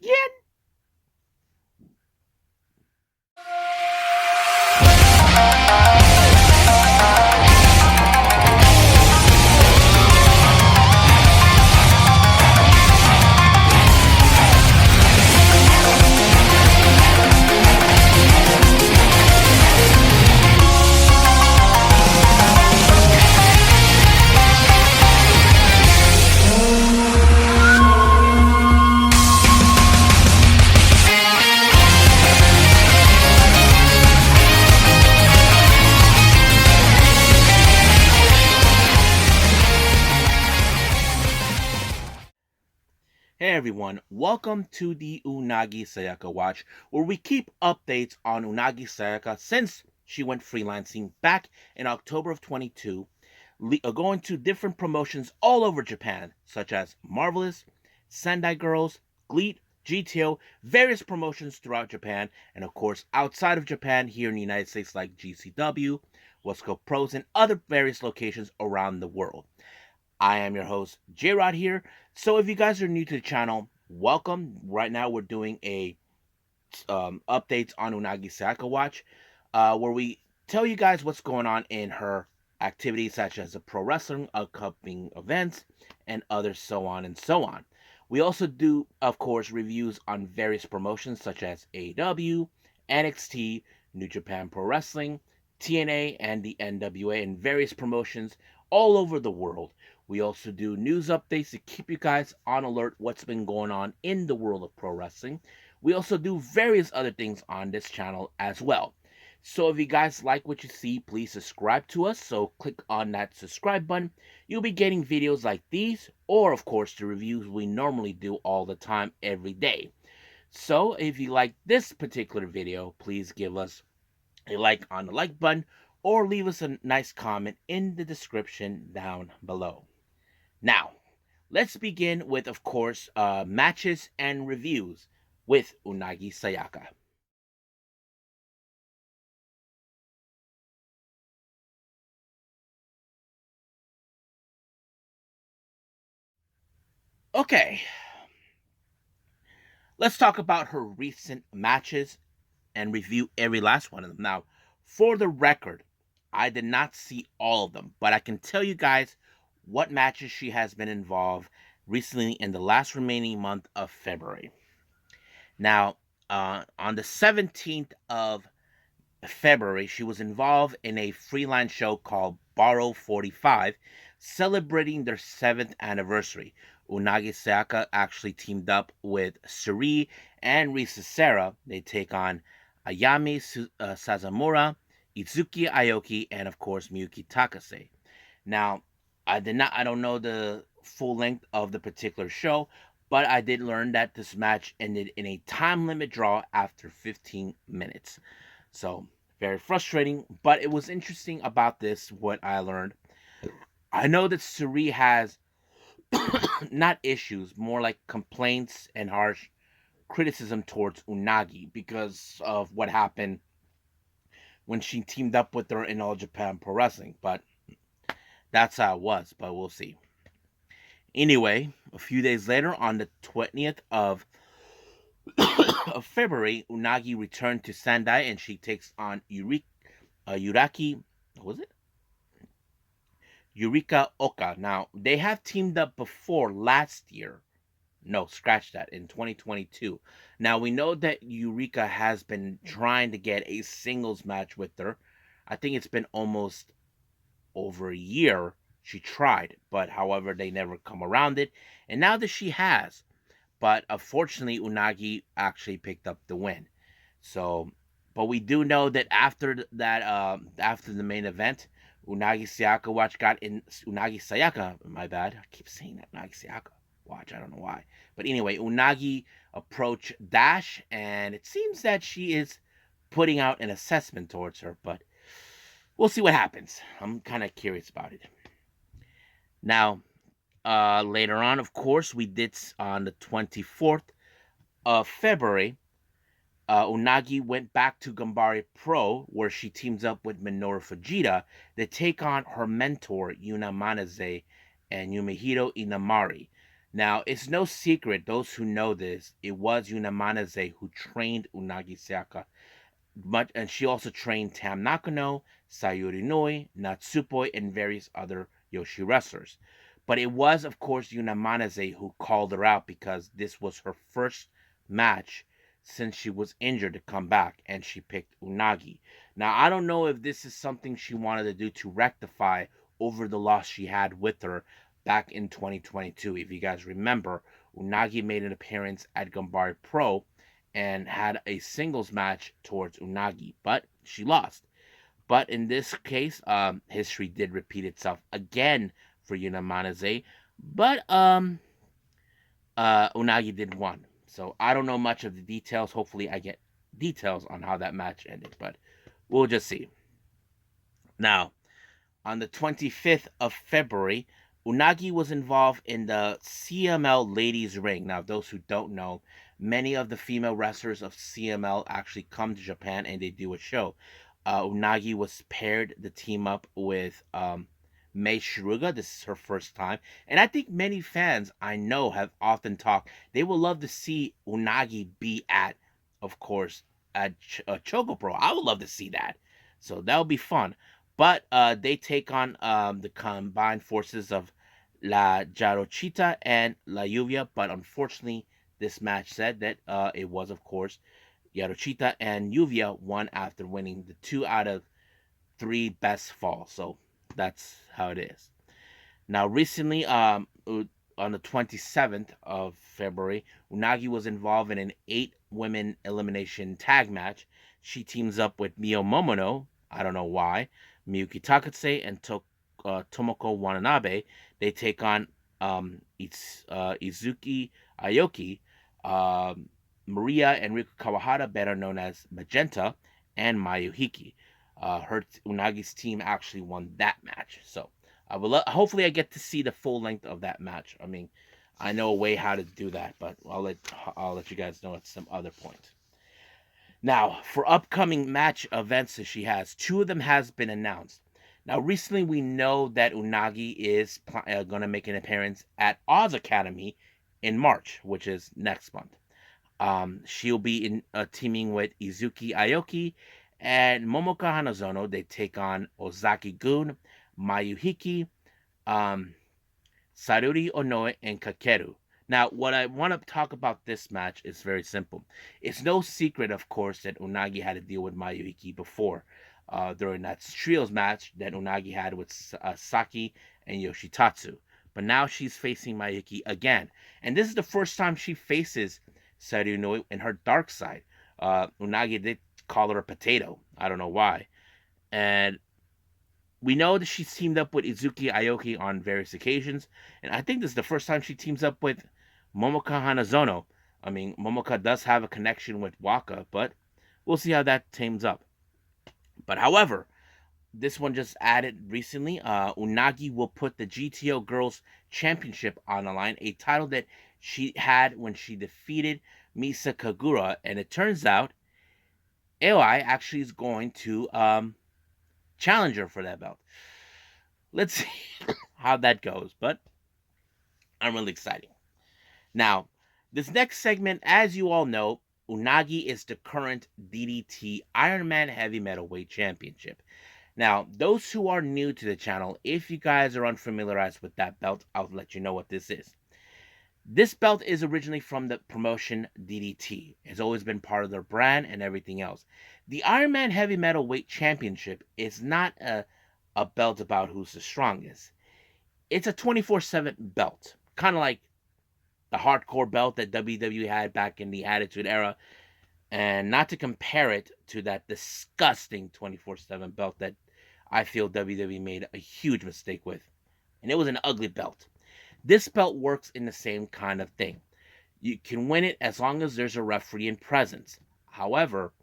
again. Hey everyone, welcome to the Unagi Sayaka Watch, where we keep updates on Unagi Sayaka since she went freelancing back in October of 22, going to different promotions all over Japan, such as Marvelous, Sendai Girls, GLEAT, GTO, various promotions throughout Japan, and of course outside of Japan here in the United States like GCW, West Coast Pros, and other various locations around the world. I am your host, J Rod here. So if you guys are new to the channel, welcome. Right now we're doing a updates on Unagi Sayaka Watch, where we tell you guys what's going on in her activities such as the pro wrestling, upcoming events, and others so on and so on. We also do, of course, reviews on various promotions such as AEW, NXT, New Japan Pro Wrestling, TNA, and the NWA, and various promotions all over the world. We also do news updates to keep you guys on alert what's been going on in the world of pro wrestling. We also do various other things on this channel as well. So if you guys like what you see, please subscribe to us. So click on that subscribe button. You'll be getting videos like these, or of course the reviews we normally do all the time every day. So if you like this particular video, please give us a like on the like button or leave us a nice comment in the description down below. Now, let's begin with, of course, matches and reviews with Unagi Sayaka. Okay, let's talk about her recent matches and review every last one of them. Now, for the record, I did not see all of them, but I can tell you guys what matches she has been involved recently in the last remaining month of February. Now, on the 17th of February, she was involved in a freelance show called Borrow 45, celebrating their 7th anniversary. Unagi Sayaka actually teamed up with Suri and Risa Serra. They take on Ayami Sazamura, Itsuki Aoki, and of course Miyuki Takase. Now, I don't know the full length of the particular show, but I did learn that this match ended in a time limit draw after 15 minutes. So, very frustrating, but it was interesting about this, what I learned. I know that Suri has not issues, more like complaints and harsh criticism towards Unagi because of what happened when she teamed up with her in All Japan Pro Wrestling. But that's how it was, but we'll see. Anyway, a few days later, on the 20th of February, Unagi returned to Sendai and she takes on Yuraki. What was it? Yurika Oka. Now, they have teamed up before last year. No, scratch that, in 2022. Now, we know that Eureka has been trying to get a singles match with her. I think it's been almost over a year she tried, but however, they never come around it. And now that she has, but unfortunately, Unagi actually picked up the win. So, but we do know that after the main event, Unagi Sayaka watch got in Unagi Sayaka. My bad. I keep saying that Unagi Sayaka watch. I don't know why. But anyway, Unagi approached Dash, and it seems that she is putting out an assessment towards her. But we'll see what happens. I'm kind of curious about it. Now, later on, of course, we did on the 24th of February. Unagi went back to Ganbare Pro, where she teams up with Minoru Fujita to take on her mentor Yuna Manaze and Yumehiro Inamari. Now, it's no secret, those who know this, it was Yuna who trained Unagi Sayaka, and she also trained Tam Nakano, Sayuri Noi, Natsupoi, and various other Yoshi wrestlers. But it was, of course, Yuna who called her out because this was her first match since she was injured to come back, and she picked Unagi. Now, I don't know if this is something she wanted to do to rectify over the loss she had with her back in 2022. If you guys remember, Unagi made an appearance at Ganbare Pro and had a singles match towards Unagi, but she lost. But in this case, history did repeat itself again for Yuna but Unagi did won. So I don't know much of the details. Hopefully, I get details on how that match ended, but we'll just see. Now, on the 25th of February, Unagi was involved in the CML Ladies Ring. Now, those who don't know, many of the female wrestlers of CML actually come to Japan and they do a show. Unagi was paired the team up with Mei Shiruga. This is her first time. And I think many fans I know have often talked. They would love to see Unagi be at, of course, at Choco Pro. I would love to see that. So that would be fun. But they take on the combined forces of La Jarochita and La Lluvia. But unfortunately, this match said that it was, of course, Jarochita and Lluvia won after winning the 2 out of 3 best falls. So that's how it is. Now, recently, on the 27th of February, Unagi was involved in an 8-women elimination tag match. She teams up with Mio Momono, I don't know why, Miyuki Takase, and Tomoko Watanabe. They take on Izuki Aoki, Maria and Riku Kawahara, better known as Magenta, and Mayu Hiki. Unagi's team actually won that match. So I will hopefully I get to see the full length of that match. I mean, I know a way how to do that, but I'll let you guys know at some other point. Now, for upcoming match events that she has, 2 of them has been announced. Now, recently we know that Unagi is going to make an appearance at Oz Academy in March, which is next month. She'll be teaming with Izuki Aoki and Momoka Hanazono. They take on Ozaki-gun, Mayuhiki, Saruri Onoe, and Kakeru. Now, what I want to talk about this match is very simple. It's no secret, of course, that Unagi had to deal with Mayuhiki before, during that trios match that Unagi had with Saki and Yoshitatsu. But now she's facing Mayuhiki again. And this is the first time she faces Saruri Onoe in her dark side. Unagi did call her a potato. I don't know why. And we know that she's teamed up with Izuki Aoki on various occasions, and I think this is the first time she teams up with Momoka Hanazono. I mean, Momoka does have a connection with Waka, but we'll see how that teams up. But however, this one just added recently. Unagi will put the GTO Girls Championship on the line, a title that she had when she defeated Misa Kagura, and it turns out Aoi actually is going to challenge her for that belt. Let's see how that goes, but I'm really excited. Now, this next segment, as you all know, Unagi is the current DDT Ironman Heavymetalweight Championship. Now, those who are new to the channel, if you guys are unfamiliarized with that belt, I'll let you know what this is. This belt is originally from the promotion DDT. It's always been part of their brand and everything else. The Ironman Heavymetalweight Championship is not a belt about who's the strongest. It's a 24/7 belt, kind of like the hardcore belt that WWE had back in the Attitude Era, and not to compare it to that disgusting 24/7 belt that I feel WWE made a huge mistake with, and it was an ugly belt. This belt works in the same kind of thing. You can win it as long as there's a referee in presence. However,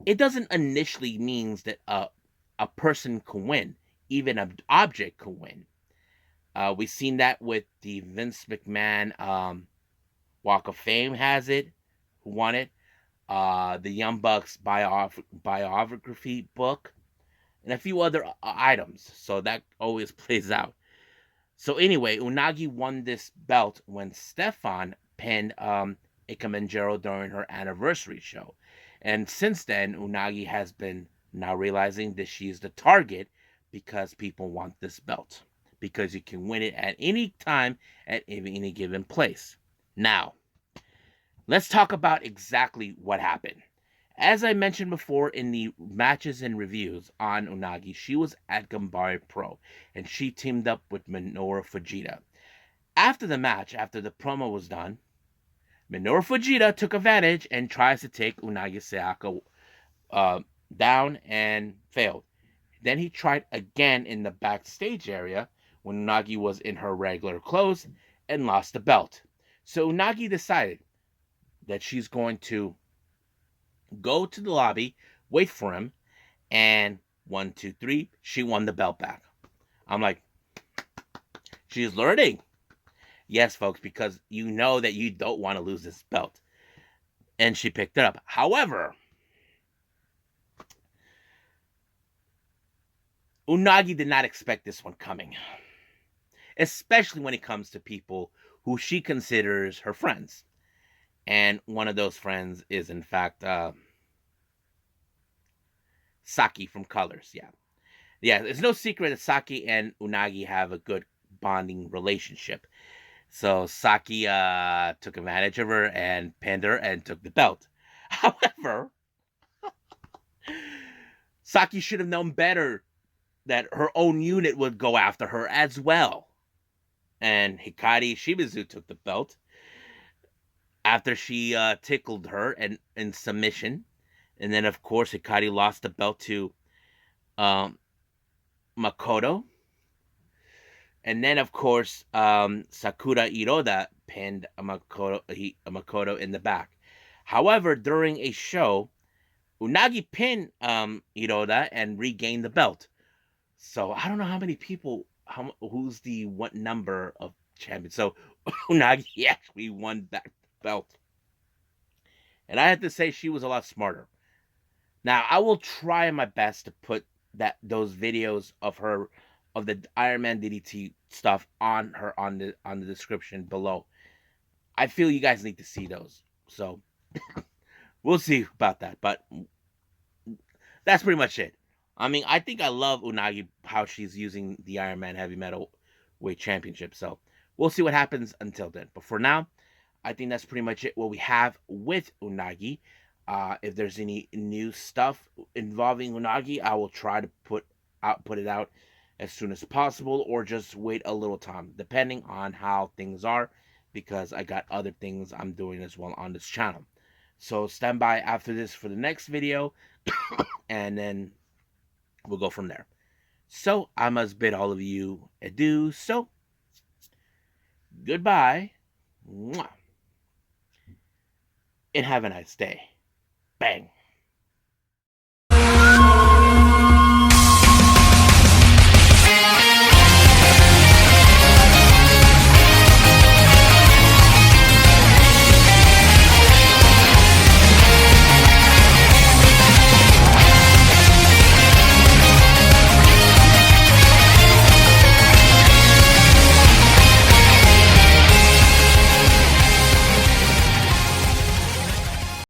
it doesn't initially mean that a person can win. Even an object can win. We've seen that with the Vince McMahon Walk of Fame has it, who won it. The Young Bucks biography book, and a few other items. So that always plays out. So anyway, Unagi won this belt when Stefan pinned Ikemenjiro during her anniversary show. And since then, Unagi has been now realizing that she's the target because people want this belt. Because you can win it at any time, at any given place. Now, let's talk about exactly what happened. As I mentioned before in the matches and reviews on Unagi, she was at Ganbare Pro and she teamed up with Minoru Fujita. After the match, after the promo was done, Minoru Fujita took advantage and tries to take Unagi Sayaka down and failed. Then he tried again in the backstage area when Unagi was in her regular clothes and lost the belt. So Unagi decided that she's going to go to the lobby, wait for him, and 1, 2, 3, she won the belt back. I'm like, she's learning. Yes, folks, because you know that you don't want to lose this belt. And she picked it up. However, Unagi did not expect this one coming, especially when it comes to people who she considers her friends. And one of those friends is, in fact, Saki from Colors. Yeah. Yeah, it's no secret that Saki and Unagi have a good bonding relationship. So Saki took advantage of her and pinned her and took the belt. However, Saki should have known better that her own unit would go after her as well. And Hikari Shimizu took the belt after she tickled her and in submission. And then, of course, Hikari lost the belt to Makoto. And then, of course, Sakura Iroda pinned Makoto in the back. However, during a show, Unagi pinned Iroda and regained the belt. So I don't know how many people, who's the what number of champions. So Unagi actually won that belt. And I have to say she was a lot smarter. Now, I will try my best to put those videos of her of the Ironman DDT stuff on the description below. I feel you guys need to see those. So we'll see about that. But that's pretty much it. I mean, I think I love Unagi how she's using the Ironman Heavymetalweight Championship. So we'll see what happens until then. But for now, I think that's pretty much it. What we have with Unagi. If there's any new stuff involving Unagi, I will try to put it out as soon as possible, or just wait a little time, depending on how things are, because I got other things I'm doing as well on this channel. So stand by after this for the next video, and then we'll go from there. So I must bid all of you adieu. So goodbye, and have a nice day. Bang.